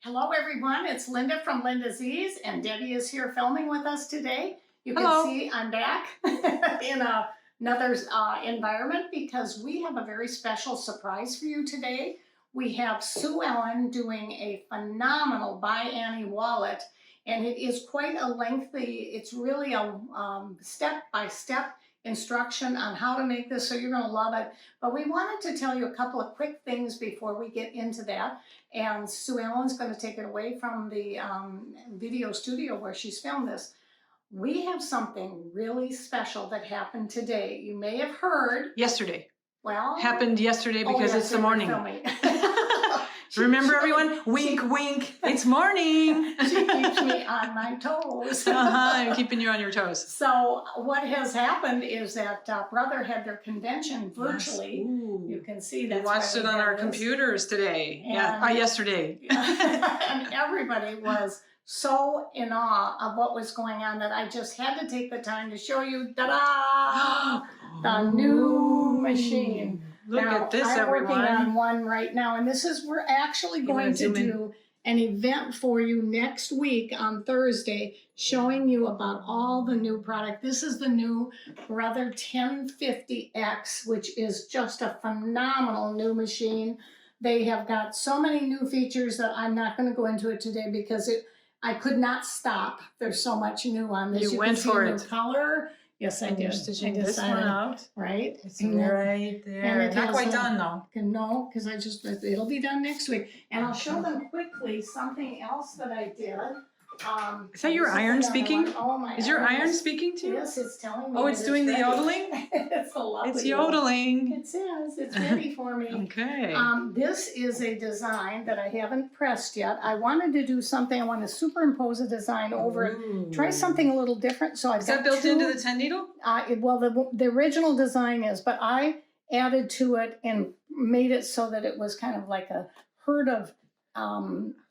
Hello everyone, it's Linda from Linda Z's, and Debbie is here filming with us today. You can Hello. see I'm back in another environment because we have a very special surprise for you today. We have Suellen doing a phenomenal ByAnnie wallet, and it is quite a lengthy, it's really a step-by-step instruction on how to make this, so you're going to love it. But we wanted to tell you a couple of quick things before we get into that. And Suellen's going to take it away from the video studio where she's filmed this. We have something really special that happened today. You may have heard. Yesterday. Well, happened yesterday because it's the morning. She Remember everyone? Wink, wink. It's morning. She keeps me on my toes. I'm keeping you on your toes. So what has happened is that Brother had their convention virtually. Yes. You can see We that. watched it on our computers today. Yesterday. And everybody was so in awe of what was going on that I just had to take the time to show you, ta-da, the new machine. Look Now, at this, I'm everyone. working on one right now, and we're actually going to do an event for you next week on Thursday, showing you about all the new product. This is the new Brother 1050X, which is just a phenomenal new machine. They have got so many new features that I'm not going to go into it today because I could not stop. There's so much new on this. You went for it. New color. Yes, I did. You're stitching I this one out. Right? It's right there. Not quite done though. No, because it'll be done next week. And I'll show them quickly something else that I did. Is that your iron speaking? Oh, my Is your iron speaking to you? Yes, it's telling me. Oh, it's doing the yodeling? It's a lovely It's yodeling. It says it's ready for me. Okay. This is a design that I haven't pressed yet. I wanted to do something. I want to superimpose a design over it. Try something a little different. So I've Is got that built into the 10 needle? Well, the original design is, but I added to it and made it so that it was kind of like a herd of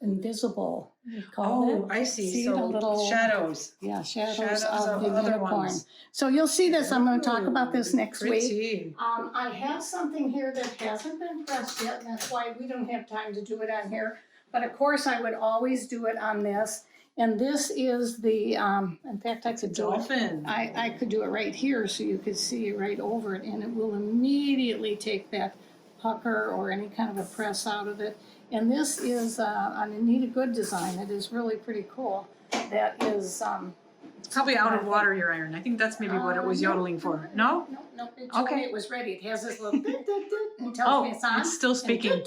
invisible. I see. The So little shadows. Yeah, shadows of the other unicorn. ones. So you'll see this. I'm going to talk about this next week. Pretty. I have something here that hasn't been pressed yet, and that's why we don't have time to do it on here. But of course, I would always do it on this. And this is the, in fact, I could do it. I could do it right here so you could see right over it, and it will immediately take that pucker or any kind of a press out of it. And this is a Need Good design. It is really pretty cool. That is It's probably out of water, your iron. I think that's maybe what it was yodeling for. No? No, it told me it was ready. It has this little and tells me it's on. It's still speaking.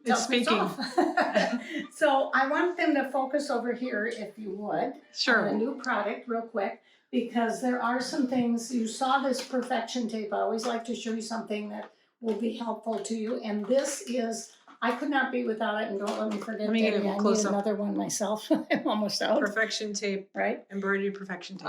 It's speaking. So I want them to focus over here, if you would. Sure. On the new product real quick, because there are some things. You saw this perfection tape. I always like to show you something that will be helpful to you. And this is, I could not be without it, and don't let me forget. Let me get a close up. Another one myself. I'm almost out. Perfection tape. Right. Embroidery perfection tape.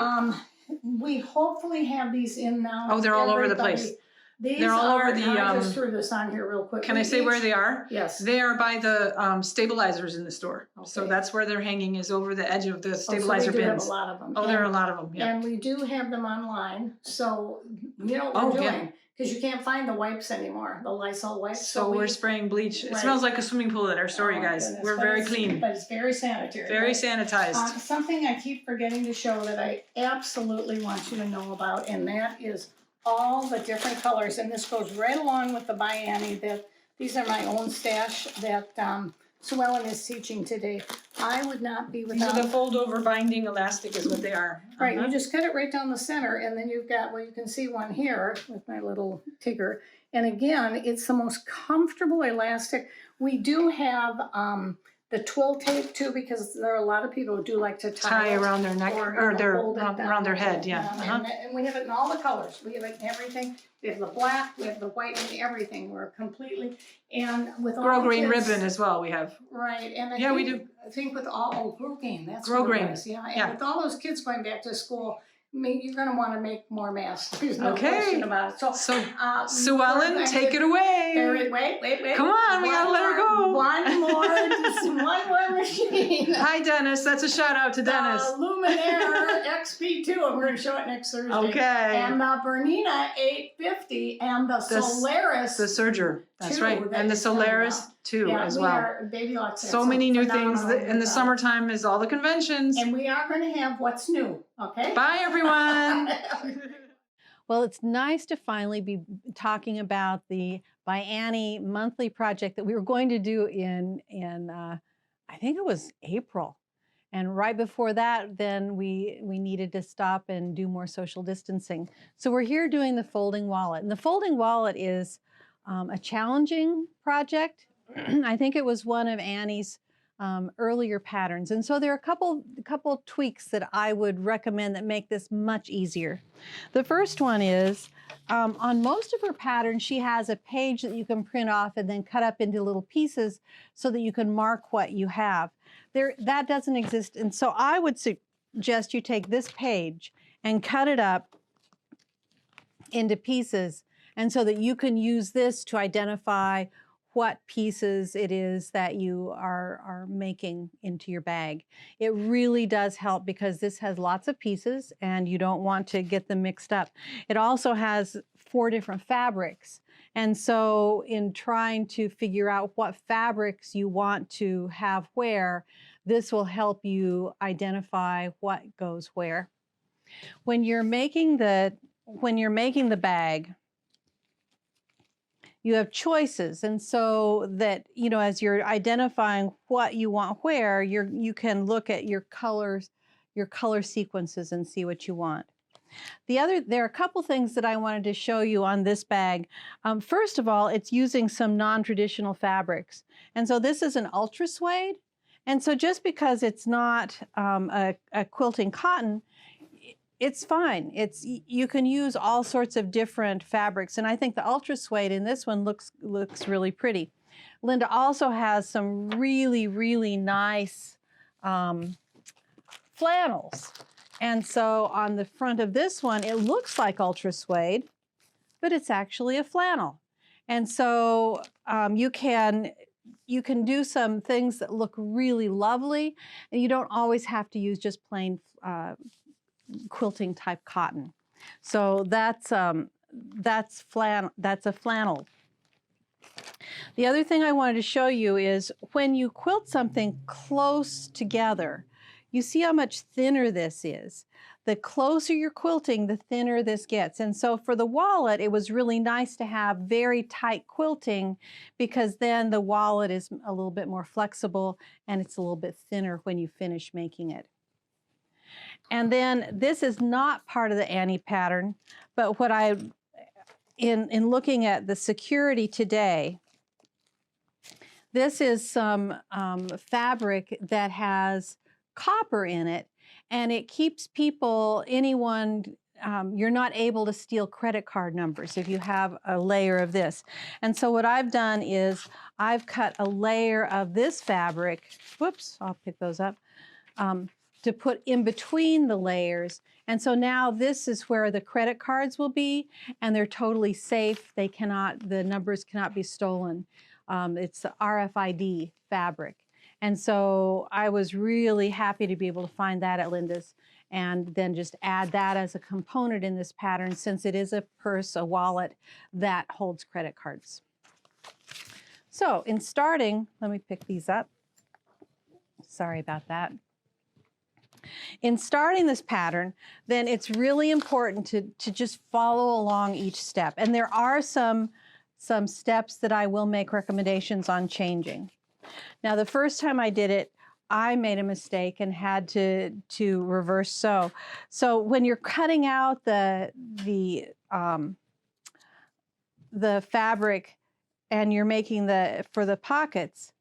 We hopefully have these in now. Oh, they're all over the place. They're all over the. I just threw this on here real quick. Can I say where they are? Yes. They are by the stabilizers in the store. Okay. So that's where they're hanging, is over the edge of the stabilizer so we do bins. have a lot of them. Oh, there are a lot of them. Yeah. And we do have them online. So you know what we're doing. Because you can't find the wipes anymore, the Lysol wipes. So we're spraying bleach. It smells like a swimming pool at our store, you guys. Goodness. We're very clean. But it's very sanitary. Very sanitized. Something I keep forgetting to show that I absolutely want you to know about, and that is all the different colors. And this goes right along with the ByAnnie. That these are my own stash that Suellen is teaching today. I would not be without. These are the fold-over binding elastic is what they are. Right, you just cut it right down the center, and then you've got, well, you can see one here with my little tigger. And again, it's the most comfortable elastic. We do have the twill tape too, because there are a lot of people who do like to tie around their neck or around their head. Yeah. And we have it in all the colors. We have it in everything. We have the black, we have the white, and everything. We're completely, and with all Grow the grain kids, ribbon as well. We have. Right, and we do. I think with all grow grain. That's grow what it grain. is. Yeah, and with all those kids going back to school, you're going to want to make more masks. There's no Okay. question about it. So, Suellen, take it away. Wait. Come on, we gotta let her go. One more machine. Hi, Dennis. That's a shout out to Dennis. Luminaire XP2, and we're going to show it next Thursday. Okay. And the Bernina 850 and the Solaris. The Surger. That's right. That And the is coming Solaris out. too Yeah, as we well. are, Babylock's So many new things phenomenal in the with, summertime is all the conventions. and we are going to have what's new, okay? Bye, everyone. Well, it's nice to finally be talking about the ByAnnie monthly project that we were going to do in I think it was April. And right before that, then we needed to stop and do more social distancing. So we're here doing the folding wallet. And the folding wallet is a challenging project. I think it was one of Annie's earlier patterns. And so there are a couple tweaks that I would recommend that make this much easier. The first one is on most of her patterns, she has a page that you can print off and then cut up into little pieces so that you can mark what you have. That doesn't exist. And so I would suggest you take this page and cut it up into pieces, and so that you can use this to identify what pieces it is that you are making into your bag. It really does help because this has lots of pieces and you don't want to get them mixed up. It also has 4 different fabrics. And so in trying to figure out what fabrics you want to have where, this will help you identify what goes where. When you're making the bag, you have choices, and so that, you know, as you're identifying what you want where, you can look at your colors, your color sequences, and see what you want. There are a couple things that I wanted to show you on this bag. First of all, it's using some non-traditional fabrics, and so this is an ultra suede, and so just because it's not a quilting cotton, it's fine. You can use all sorts of different fabrics, and I think the ultra suede in this one looks really pretty. Linda also has some really, really nice flannels, and so on the front of this one, it looks like ultra suede, but it's actually a flannel. And so you can do some things that look really lovely, and you don't always have to use just plain quilting type cotton. So that's a flannel. The other thing I wanted to show you is when you quilt something close together, you see how much thinner this is. The closer you're quilting, the thinner this gets. And so for the wallet, it was really nice to have very tight quilting because then the wallet is a little bit more flexible and it's a little bit thinner when you finish making it. And then this is not part of the Annie pattern, but what in looking at the security today, this is some fabric that has copper in it, and it keeps you're not able to steal credit card numbers if you have a layer of this. And so what I've done is I've cut a layer of this fabric, whoops, I'll pick those up, to put in between the layers. And so now this is where the credit cards will be, and they're totally safe. The numbers cannot be stolen. It's the RFID fabric. And so I was really happy to be able to find that at Linda's and then just add that as a component in this pattern since it is a purse, a wallet that holds credit cards. So in starting, let me pick these up. Sorry about that. In starting this pattern, then it's really important to just follow along each step. And there are some steps that I will make recommendations on changing. Now, the first time I did it, I made a mistake and had to reverse sew. So when you're cutting out the fabric and you're making for the pockets,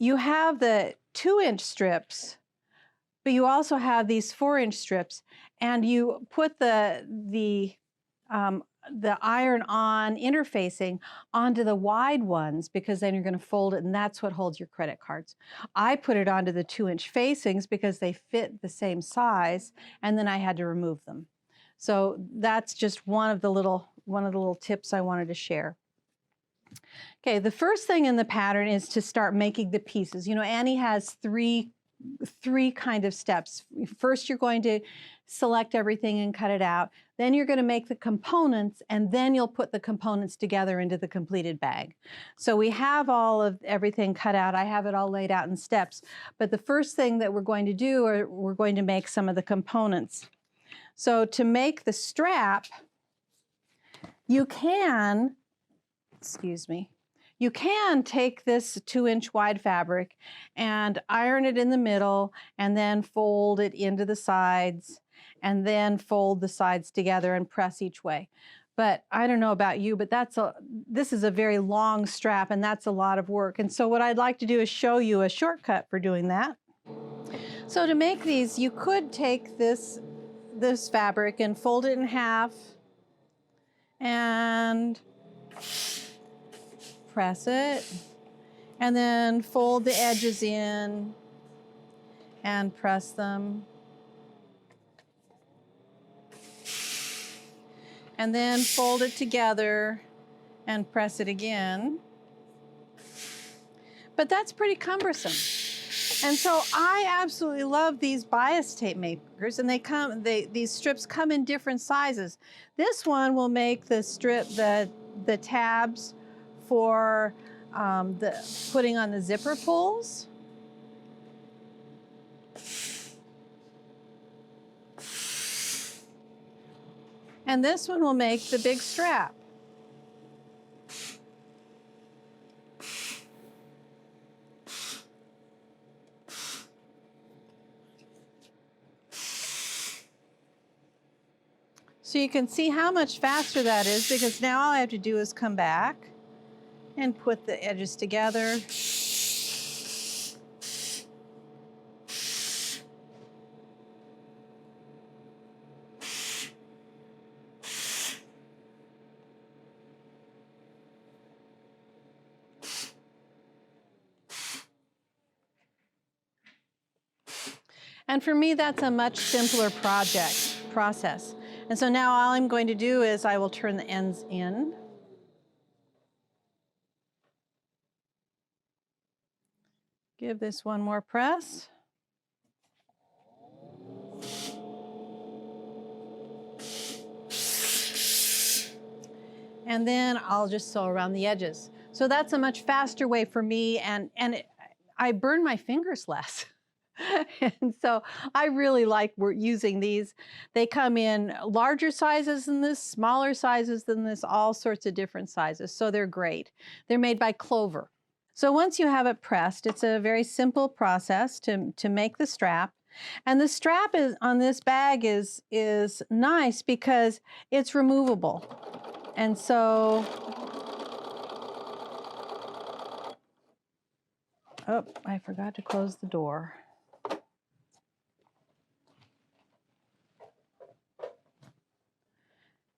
you have the 2-inch strips, but you also have these 4-inch strips, and you put the iron-on interfacing onto the wide ones because then you're going to fold it, and that's what holds your credit cards. I put it onto the 2-inch facings because they fit the same size, and then I had to remove them. So that's just one of the little tips I wanted to share. Okay, the first thing in the pattern is to start making the pieces. You know, Annie has 3 three kind of steps. First, you're going to select everything and cut it out. Then you're going to make the components, and then you'll put the components together into the completed bag. So we have all of everything cut out. I have it all laid out in steps. But the first thing that we're going to do, are we're going to make some of the components. So to make the strap, you can, excuse me, you can take this 2-inch wide fabric and iron it in the middle and then fold it into the sides and then fold the sides together and press each way. But I don't know about you, but this is a very long strap and that's a lot of work. And so what I'd like to do is show you a shortcut for doing that. So to make these, you could take this fabric and fold it in half and press it, and then fold the edges in and press them. And then fold it together and press it again. But that's pretty cumbersome. And so I absolutely love these bias tape makers, and these strips come in different sizes. This one will make the strip, the tabs for putting on the zipper pulls. And this one will make the big strap. So you can see how much faster that is, because now all I have to do is come back and put the edges together. And for me, that's a much simpler process. And so now all I'm going to do is I will turn the ends in. Give this one more press. And then I'll just sew around the edges. So that's a much faster way for me, and I burn my fingers less. And so I really like using these. They come in larger sizes than this, smaller sizes than this, all sorts of different sizes. So they're great. They're made by Clover. So once you have it pressed, it's a very simple process to make the strap. And the strap on this bag is nice because it's removable. And so, oh, I forgot to close the door.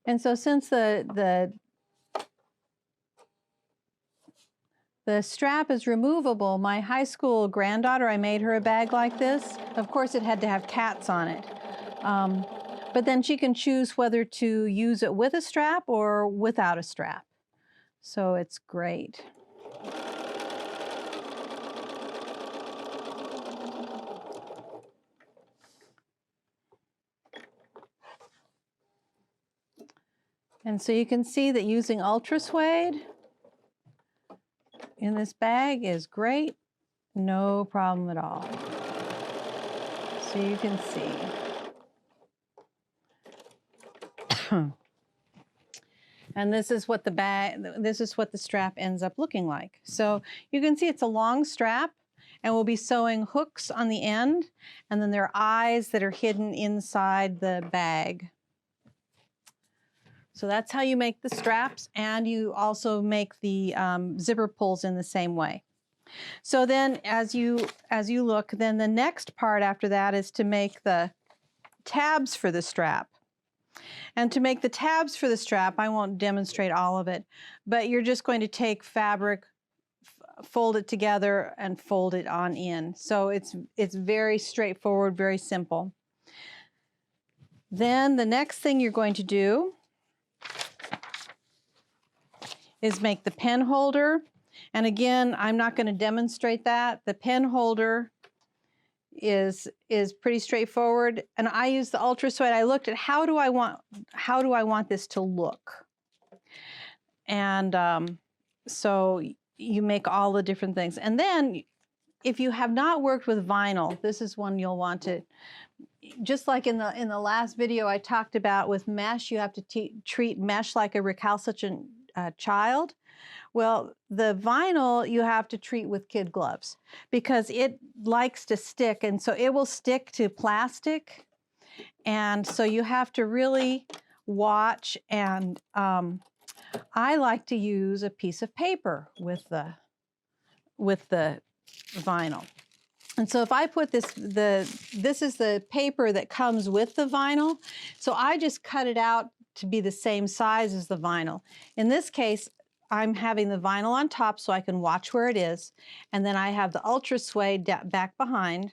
And so since the strap is removable, my high school granddaughter, I made her a bag like this. Of course, it had to have cats on it. But then she can choose whether to use it with a strap or without a strap. So it's great. And so you can see that using Ultra Suede in this bag is great, no problem at all. So you can see. And this is what the strap ends up looking like. So you can see it's a long strap, and we'll be sewing hooks on the end, and then there are eyes that are hidden inside the bag. So that's how you make the straps, and you also make the zipper pulls in the same way. So then as you look, then the next part after that is to make the tabs for the strap. And to make the tabs for the strap, I won't demonstrate all of it, but you're just going to take fabric, fold it together, and fold it on in. So it's very straightforward, very simple. Then the next thing you're going to do is make the pen holder. And again, I'm not going to demonstrate that. The pen holder is pretty straightforward. And I use the Ultra Suede. I looked at how do I want this to look. And so you make all the different things. And then if you have not worked with vinyl, this is one you'll want to, just like in the last video I talked about with mesh, you have to treat mesh like a recalcitrant child. Well, the vinyl you have to treat with kid gloves because it likes to stick, and so it will stick to plastic. And so you have to really watch, and I like to use a piece of paper with the vinyl. And so if I put this is the paper that comes with the vinyl. So I just cut it out to be the same size as the vinyl. In this case, I'm having the vinyl on top so I can watch where it is. And then I have the Ultra Suede back behind.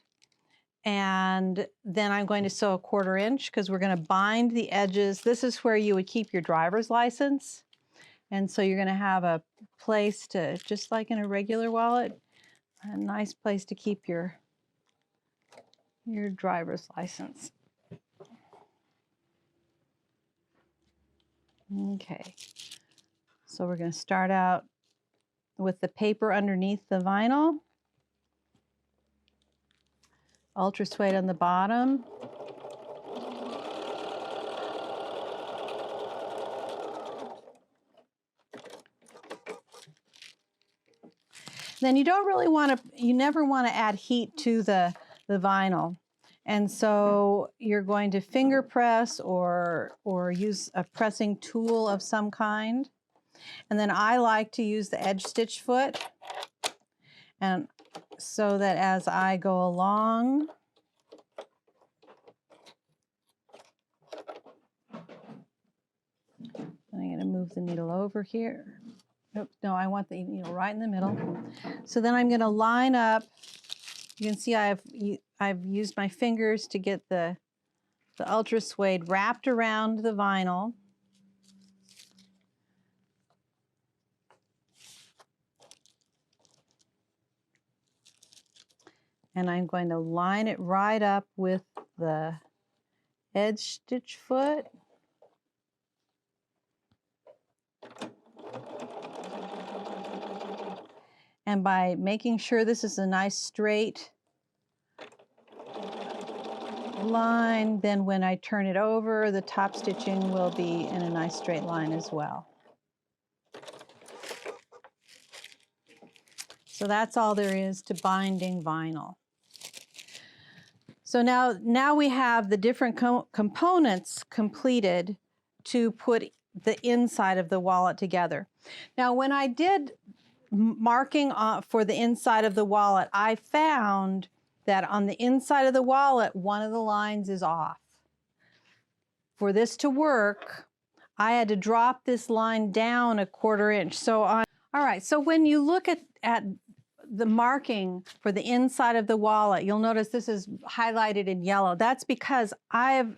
And then I'm going to sew 1/4 inch because we're going to bind the edges. This is where you would keep your driver's license. And so you're going to have a place to, just like in a regular wallet, a nice place to keep your driver's license. Okay, so we're going to start out with the paper underneath the vinyl, Ultra Suede on the bottom. Then you don't really want to, you never want to add heat to the vinyl. And so you're going to finger press or use a pressing tool of some kind. And then I like to use the edge stitch foot. And so that as I go along, I'm going to move the needle over here. Nope, no, I want the needle right in the middle. So then I'm going to line up. You can see I've used my fingers to get the Ultra Suede wrapped around the vinyl. And I'm going to line it right up with the edge stitch foot. And by making sure this is a nice straight line, then when I turn it over, the top stitching will be in a nice straight line as well. So that's all there is to binding vinyl. So now we have the different components completed to put the inside of the wallet together. Now when I did marking for the inside of the wallet, I found that on the inside of the wallet, one of the lines is off. For this to work, I had to drop this line down 1/4 inch. So all right, so when you look at the marking for the inside of the wallet, you'll notice this is highlighted in yellow. That's because I've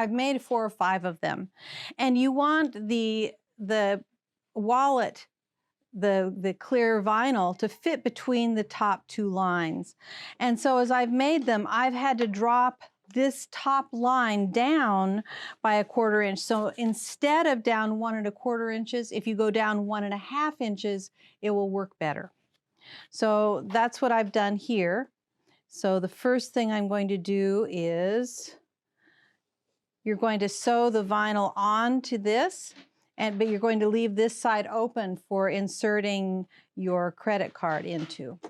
made 4 or 5 of them. And you want the wallet, the clear vinyl, to fit between the top 2 lines. And so as I've made them, I've had to drop this top line down by 1/4 inch. So instead of down 1 1/4 inches, if you go down 1 1/2 inches, it will work better. So that's what I've done here. So the first thing I'm going to do is you're going to sew the vinyl onto this, but you're going to leave this side open for inserting your credit card into.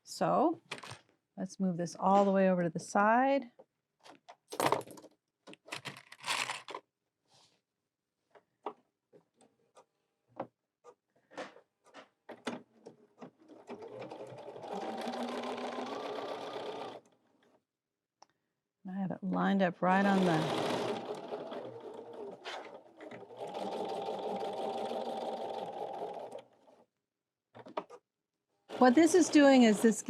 So let's move this all the way over to the side. I have it lined up right on the What this is doing is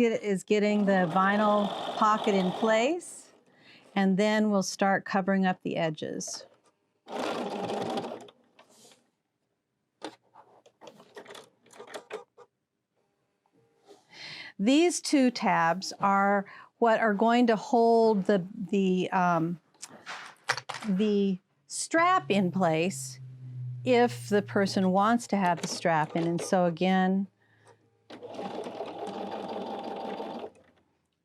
getting the vinyl pocket in place, and then we'll start covering up the edges. These 2 tabs are what are going to hold the strap in place if the person wants to have the strap in. And so again,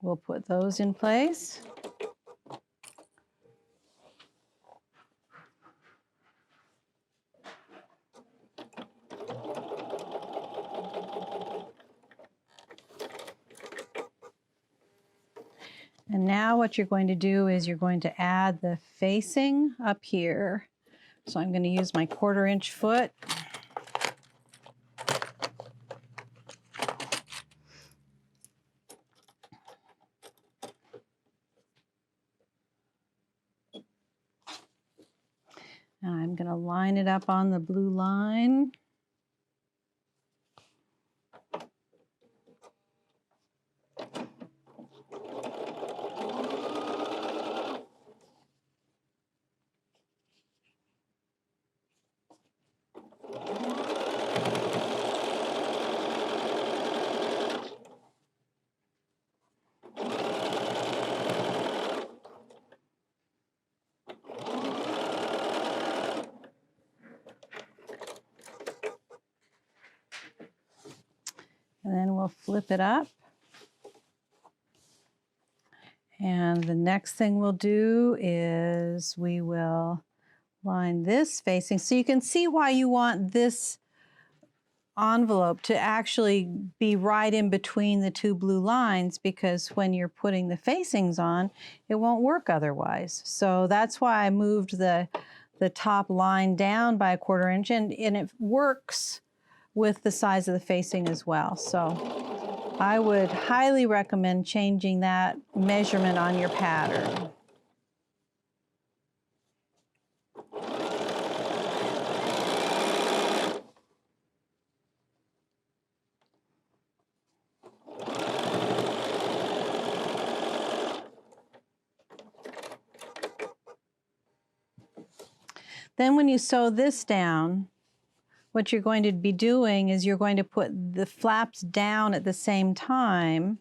we'll put those in place. And now what you're going to do is you're going to add the facing up here. So I'm going to use my 1/4 inch foot. And I'm going to line it up on the blue line. And then we'll flip it up. And the next thing we'll do is we will line this facing. So you can see why you want this envelope to actually be right in between the two blue lines, because when you're putting the facings on, it won't work otherwise. So that's why I moved the top line down by 1/4 inch, and it works with the size of the facing as well. So I would highly recommend changing that measurement on your pattern. Then when you sew this down, what you're going to be doing is you're going to put the flaps down at the same time,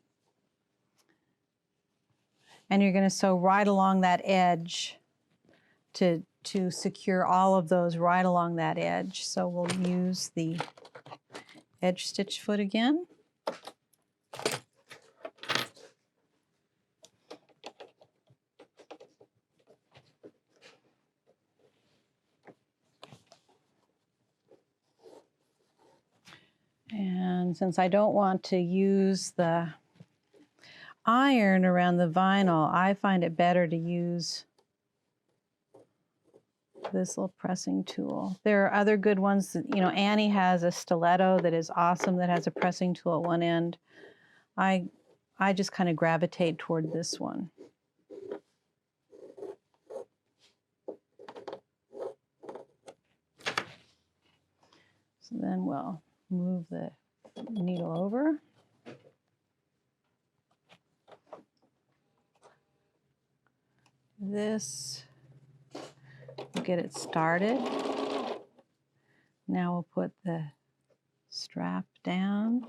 and you're going to sew right along that edge to secure all of those right along that edge. So we'll use the edge stitch foot again. And since I don't want to use the iron around the vinyl, I find it better to use this little pressing tool. There are other good ones. You know, Annie has a stiletto that is awesome that has a pressing tool at one end. I just kind of gravitate toward this one. So then we'll move the needle over. This will get it started. Now we'll put the strap down.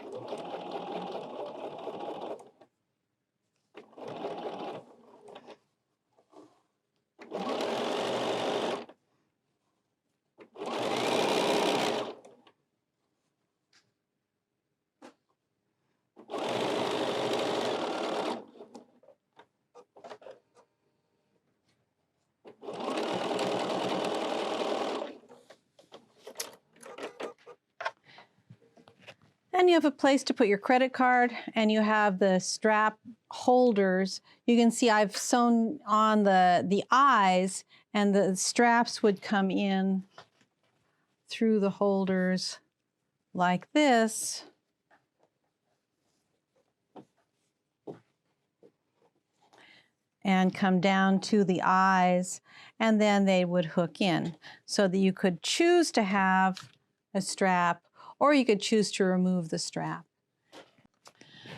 And you have a place to put your credit card, and you have the strap holders. You can see I've sewn on the eyes, and the straps would come in through the holders like this. And come down to the eyes, and then they would hook in, so that you could choose to have a strap, or you could choose to remove the strap.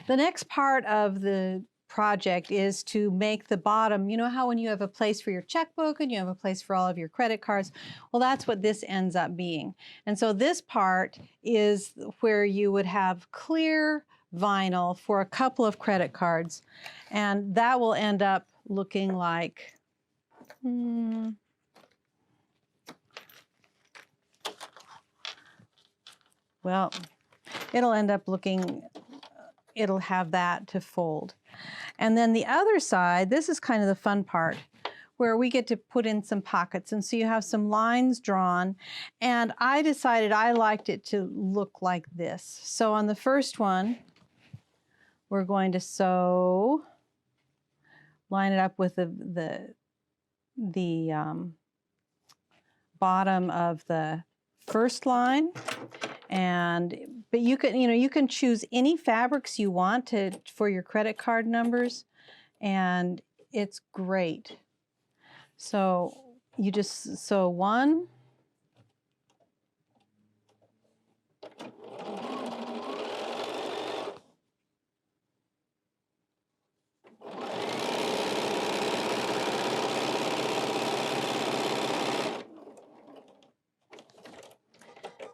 The next part of the project is to make the bottom. You know how when you have a place for your checkbook and you have a place for all of your credit cards? Well, that's what this ends up being. And so this part is where you would have clear vinyl for a couple of credit cards. And that will end up looking like, well, it'll end up looking, it'll have that to fold. And then the other side, this is kind of the fun part, where we get to put in some pockets. And so you have some lines drawn. And I decided I liked it to look like this. So on the first one, we're going to sew, line it up with the bottom of the first line. But you can, you can choose any fabrics you want for your credit card numbers, and it's great. So you just sew one,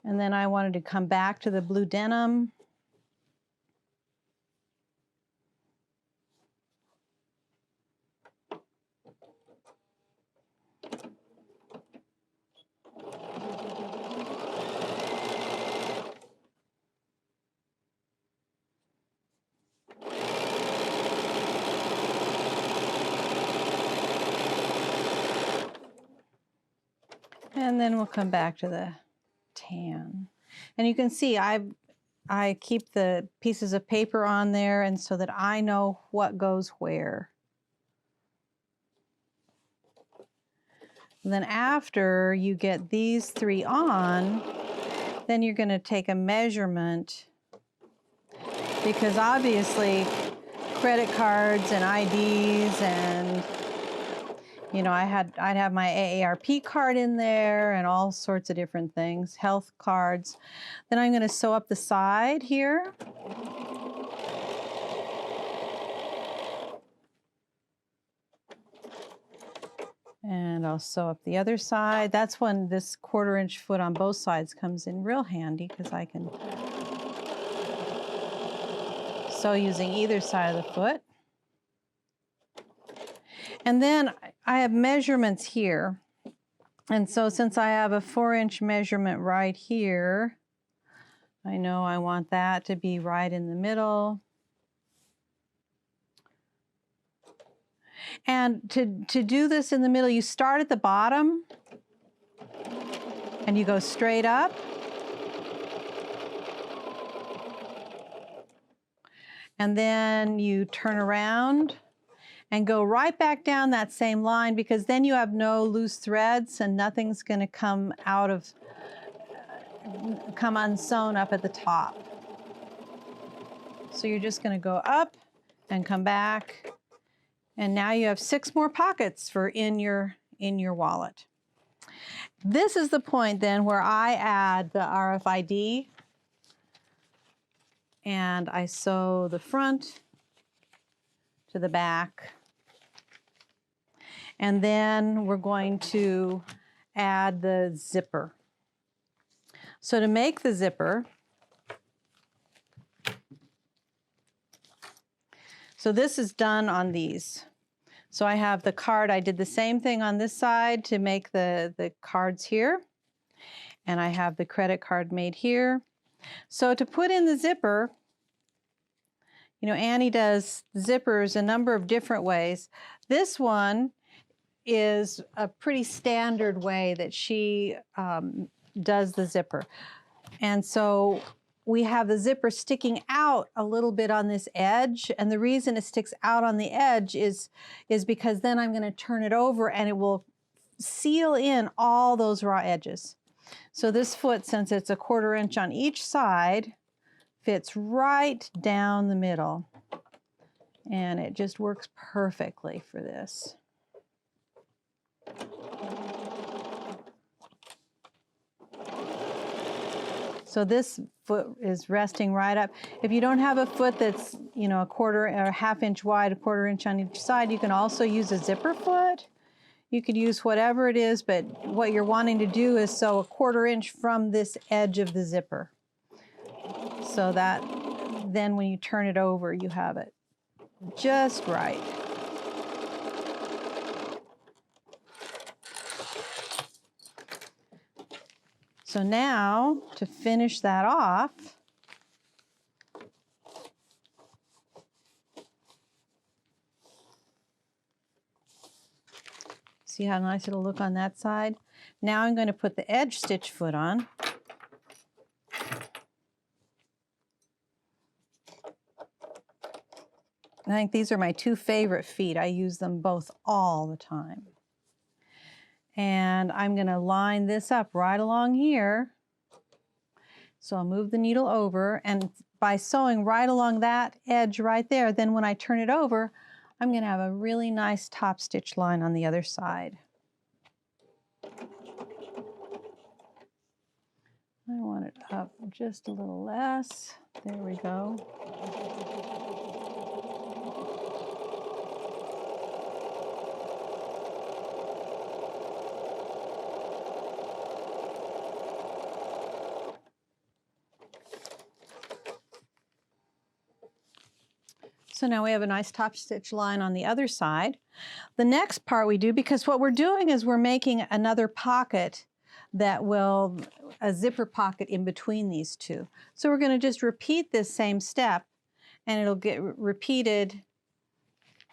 and then I wanted to come back to the blue denim. And then we'll come back to the tan. And you can see I keep the pieces of paper on there, and so that I know what goes where. And then after you get these three on, then you're going to take a measurement, because obviously credit cards and IDs and I'd have my AARP card in there and all sorts of different things, health cards. Then I'm going to sew up the side here. And I'll sew up the other side. That's when this 1/4 inch foot on both sides comes in real handy, because I can sew using either side of the foot. And then I have measurements here. And so since I have a 4-inch measurement right here, I know I want that to be right in the middle. And to do this in the middle, you start at the bottom and you go straight up. And then you turn around and go right back down that same line, because then you have no loose threads and nothing's going to come unsewn up at the top. So you're just going to go up and come back, and now you have 6 more pockets for in your wallet. This is the point then where I add the RFID, and I sew the front to the back. And then we're going to add the zipper. So to make the zipper, so this is done on these. So I have the card, I did the same thing on this side to make the cards here. And I have the credit card made here. So to put in the zipper, Annie does zippers a number of different ways. This one is a pretty standard way that she does the zipper. And so we have the zipper sticking out a little bit on this edge. And the reason it sticks out on the edge is because then I'm going to turn it over and it will seal in all those raw edges. So this foot, since it's a 1/4 inch on each side, fits right down the middle. And it just works perfectly for this. So this foot is resting right up. If you don't have a foot that's, a 1/4 or a 1/2 inch wide, a 1/4 inch on each side, you can also use a zipper foot. You could use whatever it is, but what you're wanting to do is sew a 1/4 inch from this edge of the zipper. So that then when you turn it over, you have it just right. So now, to finish that off, see how nice it'll look on that side? Now I'm going to put the edge stitch foot on. I think these are my two favorite feet. I use them both all the time. And I'm going to line this up right along here. So I'll move the needle over, and by sewing right along that edge right there, then when I turn it over, I'm going to have a really nice top stitch line on the other side. I want it up just a little less. There we go. So now we have a nice top stitch line on the other side. The next part we do, because what we're doing is we're making another pocket that will, a zipper pocket in between these two. So we're going to just repeat this same step, and it'll get repeated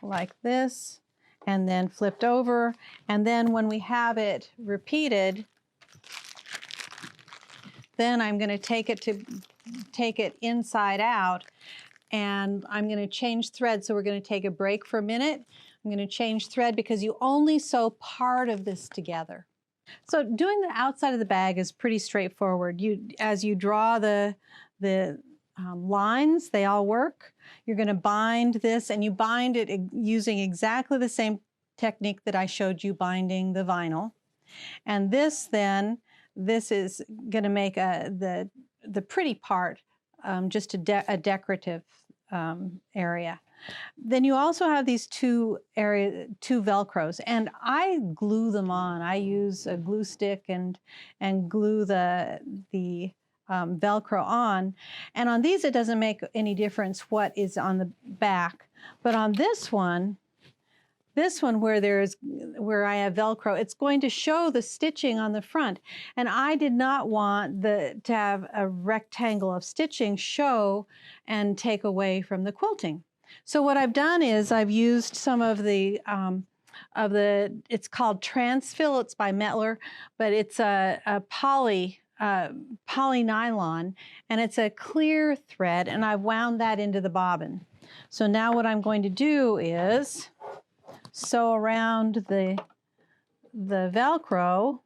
like this, and then flipped over. And then when we have it repeated, then I'm going to take it inside out, and I'm going to change thread. So we're going to take a break for a minute. I'm going to change thread because you only sew part of this together. So doing the outside of the bag is pretty straightforward. As you draw the lines, they all work. You're going to bind this, and you bind it using exactly the same technique that I showed you binding the vinyl. And this then, this is going to make the pretty part just a decorative area. Then you also have these two Velcros, and I glue them on. I use a glue stick and glue the Velcro on. And on these, it doesn't make any difference what is on the back. But on this one where I have Velcro, it's going to show the stitching on the front. And I did not want to have a rectangle of stitching show and take away from the quilting. So what I've done is I've used some of the it's called Transfill. It's by Metler, but it's a poly nylon, and it's a clear thread, and I've wound that into the bobbin. So now what I'm going to do is sew around the Velcro,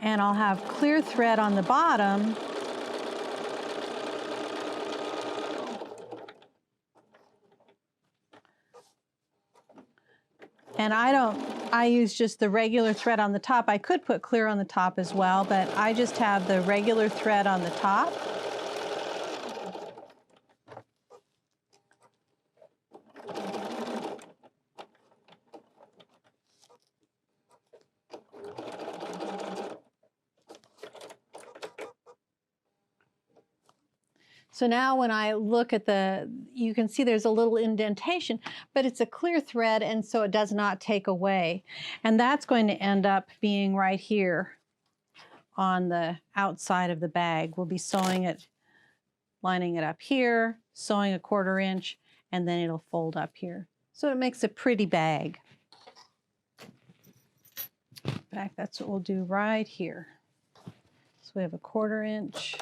and I'll have clear thread on the bottom. And I use just the regular thread on the top. I could put clear on the top as well, but I just have the regular thread on the top. So now when I look at you can see there's a little indentation, but it's a clear thread, and so it does not take away. And that's going to end up being right here on the outside of the bag. We'll be sewing it, lining it up here, sewing a 1/4 inch, and then it'll fold up here. So it makes a pretty bag. In fact, that's what we'll do right here. So we have a 1/4 inch.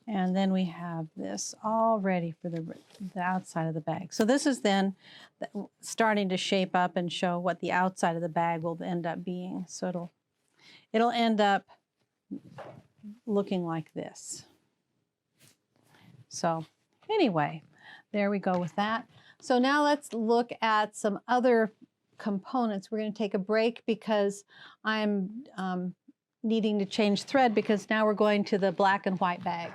And then we have this all ready for the outside of the bag. So this is then starting to shape up and show what the outside of the bag will end up being. So it'll end up looking like this. So anyway, there we go with that. So now let's look at some other components. We're going to take a break because I'm needing to change thread because now we're going to the black and white bag.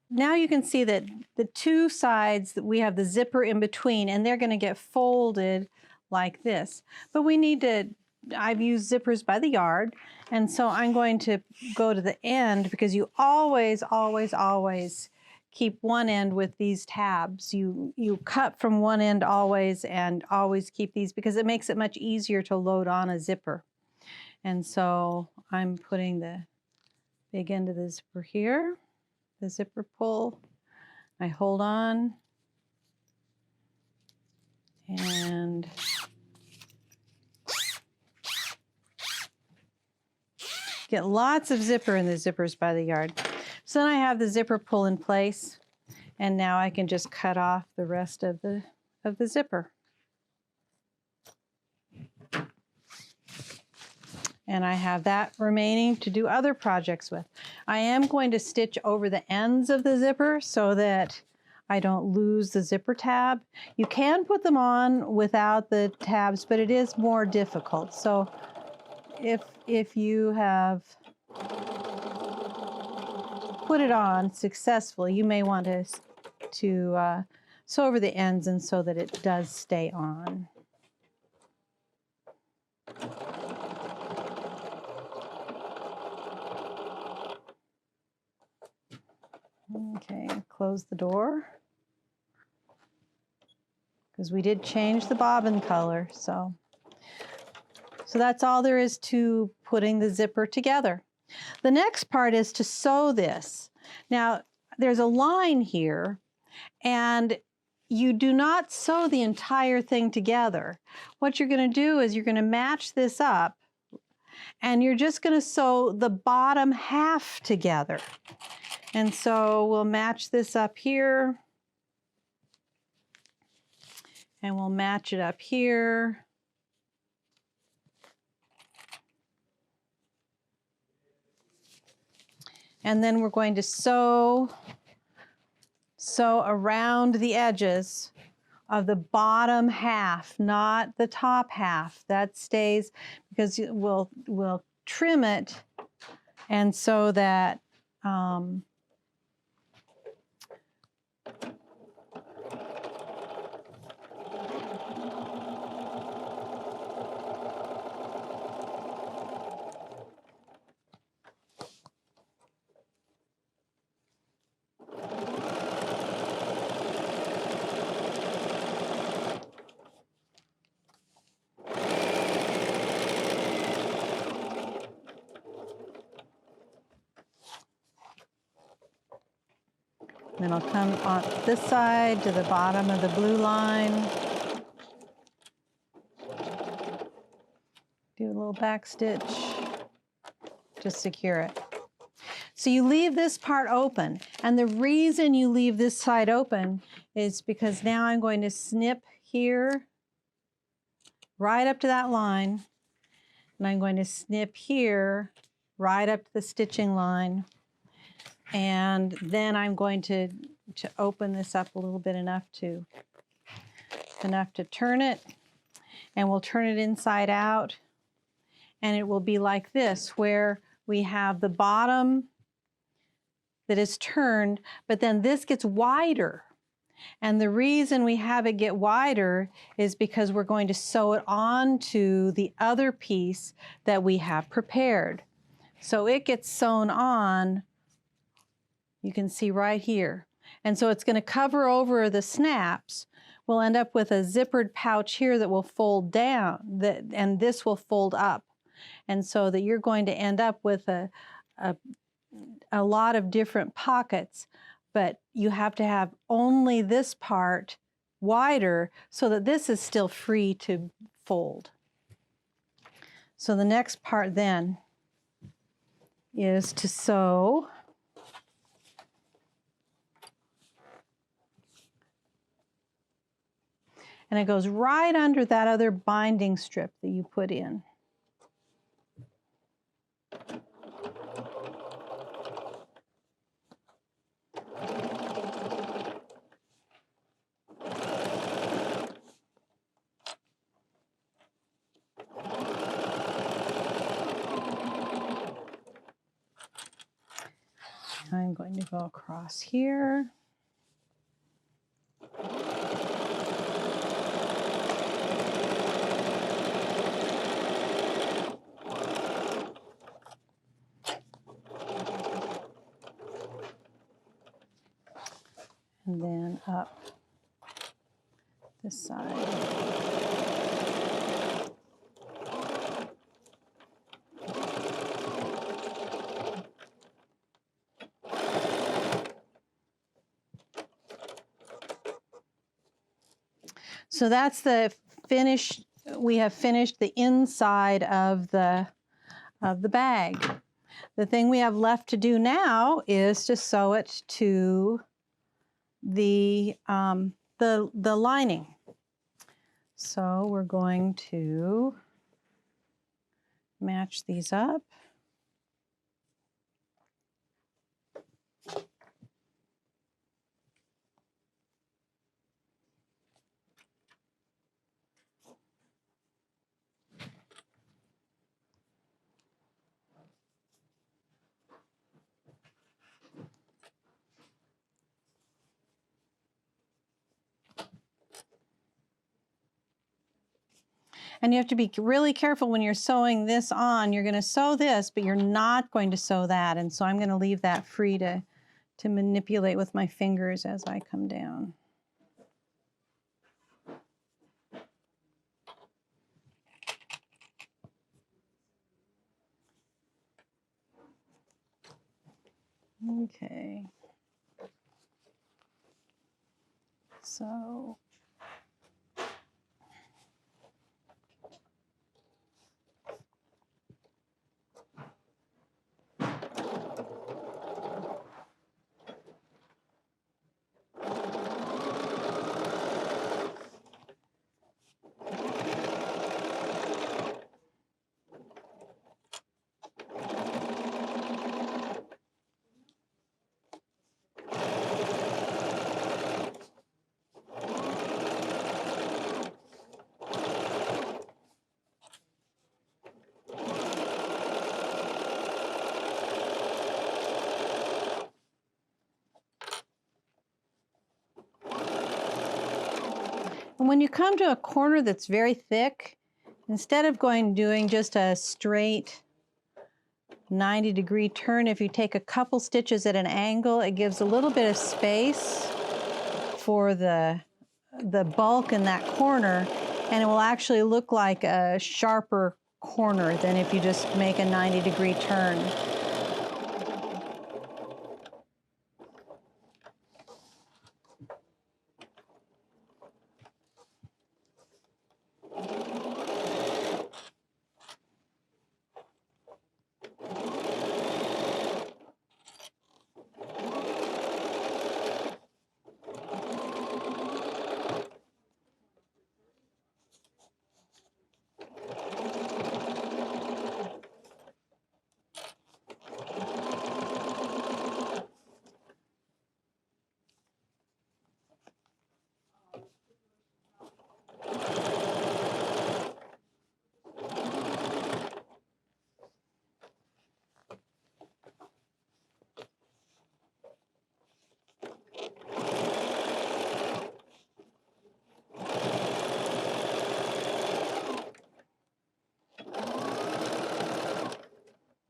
Now you can see that the two sides, that we have the zipper in between, and they're going to get folded like this. But we need to, I've used zippers by the yard, and so I'm going to go to the end because you always, always, always keep one end with these tabs. You cut from one end always, and always keep these because it makes it much easier to load on a zipper. And so I'm putting the big end of the zipper here, the zipper pull. I hold on and get lots of zipper in the zippers by the yard. So then I have the zipper pull in place, and now I can just cut off the rest of the zipper. And I have that remaining to do other projects with. I am going to stitch over the ends of the zipper so that I don't lose the zipper tab. You can put them on without the tabs, but it is more difficult. So if you have put it on successfully, you may want to sew over the ends and so that it does stay on. Okay, close the door because we did change the bobbin color. So that's all there is to putting the zipper together. The next part is to sew this. Now, there's a line here, and you do not sew the entire thing together. What you're going to do is you're going to match this up, and you're just going to sew the bottom half together. And so we'll match this up here, and we'll match it up here. And then we're going to sew around the edges of the bottom half, not the top half. That stays because we'll trim it, and so that then I'll come on this side to the bottom of the blue line. Do a little back stitch, just secure it. So you leave this part open, and the reason you leave this side open is because now I'm going to snip here, right up to that line, and I'm going to snip here, right up to the stitching line. And then I'm going to open this up a little bit enough to turn it, and we'll turn it inside out, and it will be like this, where we have the bottom that is turned, but then this gets wider. And the reason we have it get wider is because we're going to sew it onto the other piece that we have prepared. So it gets sewn on, you can see right here. And so it's going to cover over the snaps. We'll end up with a zippered pouch here that will fold down, and this will fold up. And so that you're going to end up with a lot of different pockets, but you have to have only this part wider so that this is still free to fold. So the next part then is to sew And it goes right under that other binding strip that you put in. I'm going to go across here. And then up this side. So that's the finish. We have finished the inside of the bag. The thing we have left to do now is to sew it to the lining. So we're going to match these up. And you have to be really careful when you're sewing this on. You're going to sew this, but you're not going to sew that. And so I'm going to leave that free to manipulate with my fingers as I come down. Okay. So and when you come to a corner that's very thick, instead of doing just a straight 90-degree turn, if you take a couple stitches at an angle, it gives a little bit of space for the bulk in that corner, and it will actually look like a sharper corner than if you just make a 90-degree turn.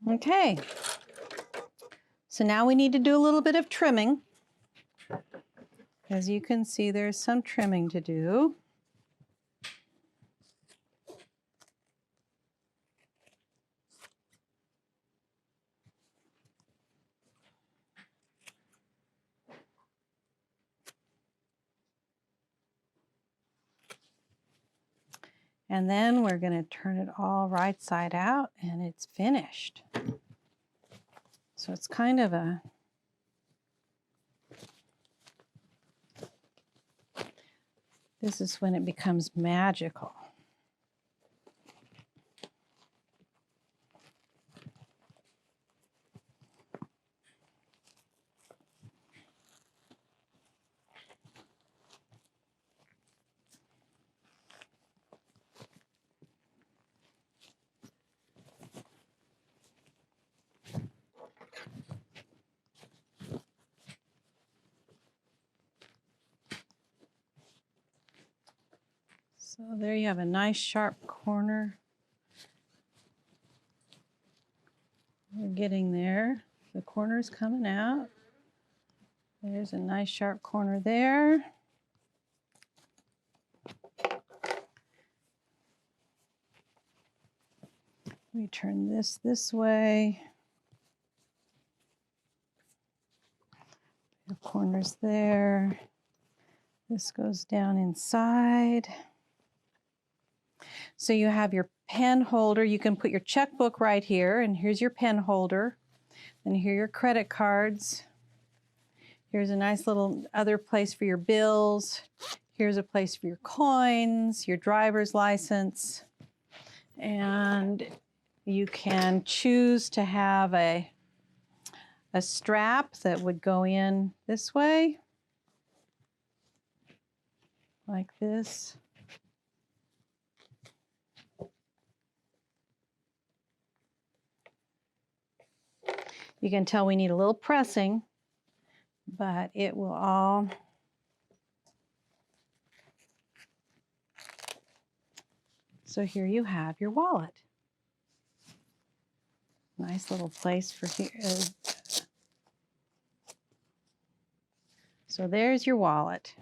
Okay, so now we need to do a little bit of trimming. As you can see, there's some trimming to do. And then we're going to turn it all right side out and it's finished. So it's kind of a This is when it becomes magical. So there you have a nice sharp corner. We're getting there. The corner's coming out. There's a nice sharp corner there. We turn this way. The corner's there. This goes down inside. So you have your pen holder. You can put your checkbook right here, and here's your pen holder. And here are your credit cards. Here's a nice little other place for your bills. Here's a place for your coins, your driver's license. And you can choose to have a strap that would go in this way, like this. You can tell we need a little pressing, but it will all so here you have your wallet. Nice little place for here. So there's your wallet.